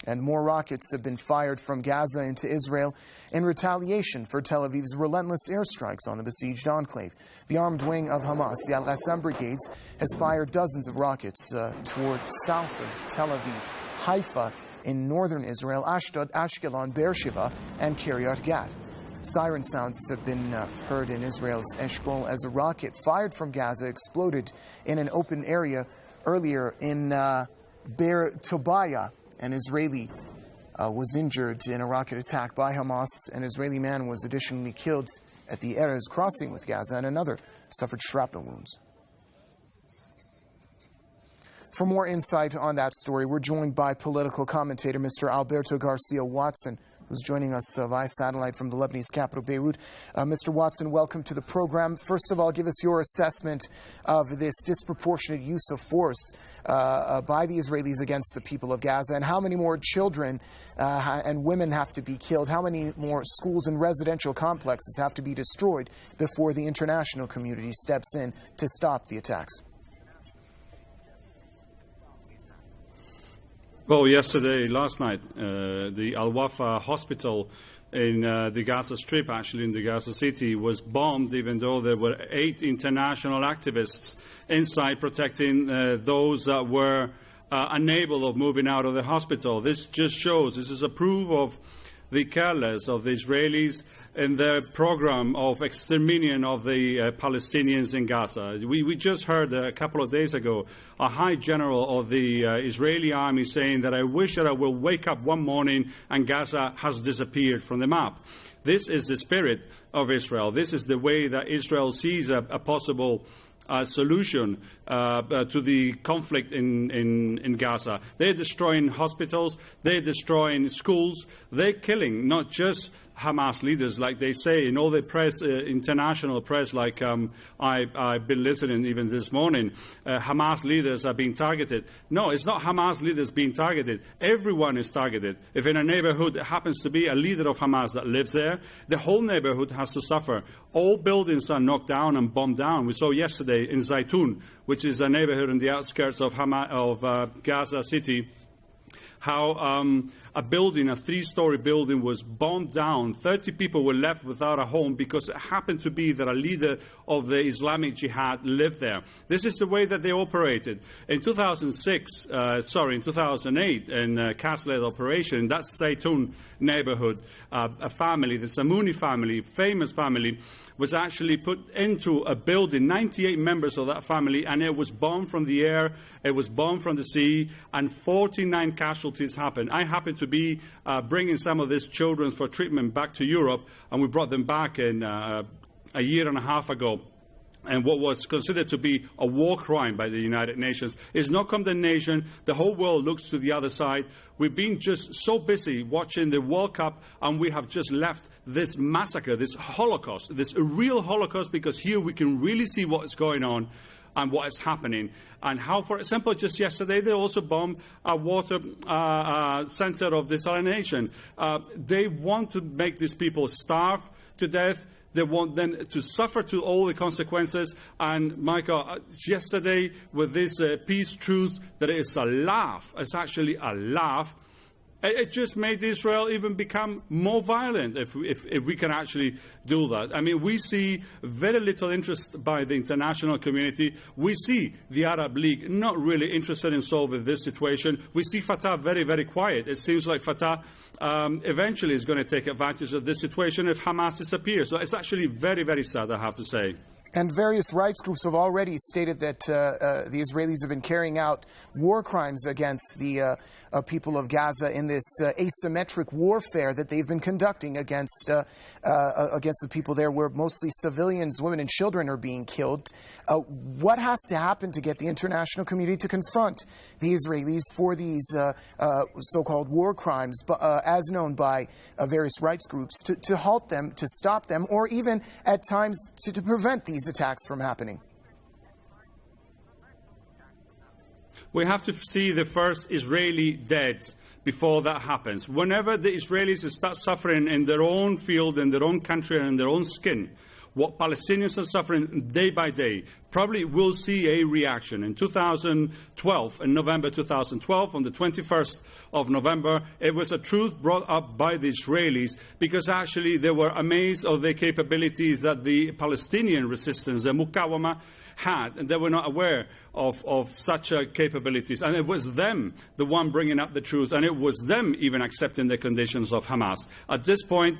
And more rockets have been fired from Gaza into Israel in retaliation for Tel Aviv's relentless airstrikes on the besieged enclave. The armed wing of Hamas, the Al-Qassam brigades, has fired dozens of rockets toward south of Tel Aviv, Haifa in northern Israel, Ashdod, Ashkelon, Beersheba, and Kiryat Gat. Siren sounds have been heard in Israel's Eshkol as a rocket fired from Gaza exploded in an open area earlier in Be'er Tobiah. An Israeli was injured in a rocket attack by Hamas. An Israeli man was additionally killed at the Erez crossing with Gaza, and another suffered shrapnel wounds. For more insight on that story, we're joined by political commentator Mr. Alberto Garcia Watson, who's joining us via satellite from the Lebanese capital, Beirut. Mr. Watson, welcome to the program. First of all, give us your assessment of this disproportionate use of force by the Israelis against the people of Gaza, and how many more children and women have to be killed, how many more schools and residential complexes have to be destroyed before the international community steps in to stop the attacks. Well, last night, the Al-Wafa hospital in the Gaza Strip, actually in the Gaza city, was bombed, even though there were 8 international activists inside protecting those that were unable of moving out of the hospital. This just shows, this is a proof of the careless of the Israelis in their program of extermination of the Palestinians in Gaza. We just heard a couple of days ago a high general of the Israeli army saying that I wish that I will wake up one morning and Gaza has disappeared from the map. This is the spirit of Israel. This is the way that Israel sees a possible solution to the conflict in Gaza. They're destroying hospitals, they're destroying schools, they're killing not just Hamas leaders, like they say in all the press, international press, like I've been listening even this morning, Hamas leaders are being targeted. No, it's not Hamas leaders being targeted. Everyone is targeted. If in a neighborhood there happens to be a leader of Hamas that lives there, the whole neighborhood has to suffer. All buildings are knocked down and bombed down. We saw yesterday in Zaytun, which is a neighborhood on the outskirts of Gaza City, how a building, a 3-story building, was bombed down. 30 people were left without a home because it happened to be that a leader of the Islamic Jihad lived there. This is the way that they operated. In 2008, in a CAS-led operation, in that Zaytun neighborhood, a family, the Samuni family, famous family, was actually put into a building, 98 members of that family, and it was bombed from the air, it was bombed from the sea, and 49 casualties happened. I happened to be bringing some of these children for treatment back to Europe, and we brought them back in a year and a half ago. And what was considered to be a war crime by the United Nations is no condemnation. The whole world looks to the other side. We've been just so busy watching the World Cup, and we have just left this massacre, this Holocaust, this real Holocaust, because here we can really see what is going on and what is happening. And how, for example, just yesterday they also bombed a water center of desalination. They want to make these people starve to death. They want them to suffer to all the consequences. And, Michael, yesterday with this peace truth, that it is a laugh. It's actually a laugh. It just made Israel even become more violent if we can actually do that. I mean, we see very little interest by the international community. We see the Arab League not really interested in solving this situation. We see Fatah very, very quiet. It seems like Fatah eventually is going to take advantage of this situation if Hamas disappears. So it's actually very, very sad, I have to say. And various rights groups have already stated that the Israelis have been carrying out war crimes against the people of Gaza in this asymmetric warfare that they've been conducting against the people there, where mostly civilians, women and children are being killed. What has to happen to get the international community to confront the Israelis for these so-called war crimes, as known by various rights groups, to halt them, to stop them, or even at times to prevent these attacks from happening? We have to see the first Israeli deaths before that happens. Whenever the Israelis start suffering in their own field, in their own country, and in their own skin, what Palestinians are suffering day by day, probably will see a reaction. In 2012, in November 2012, on the 21st of November, it was a truth brought up by the Israelis because actually they were amazed of the capabilities that the Palestinian resistance, the Mukawama, had, and they were not aware of such capabilities. And it was them, the one bringing up the truth, and it was them even accepting the conditions of Hamas. At this point,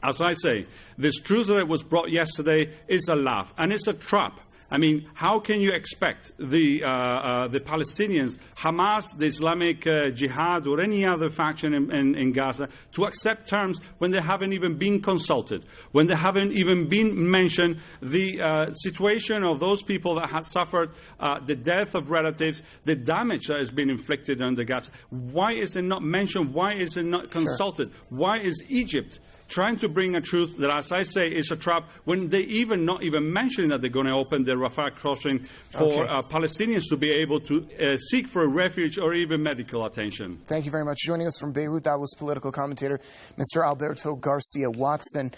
as I say, this truth that was brought yesterday is a laugh, and it's a trap. I mean, how can you expect the Palestinians, Hamas, the Islamic Jihad, or any other faction in Gaza to accept terms when they haven't even been consulted, when they haven't even been mentioned the situation of those people that had suffered the death of relatives, the damage that has been inflicted on the Gaza? Why is it not mentioned? Why is it not consulted? Sure. Why is Egypt trying to bring a truth that, as I say, is a trap when they not even mentioning that they're going to open the Rafah crossing for Palestinians to be able to seek for refuge or even medical attention? Thank you very much. Joining us from Beirut, that was political commentator Mr. Alberto Garcia Watson.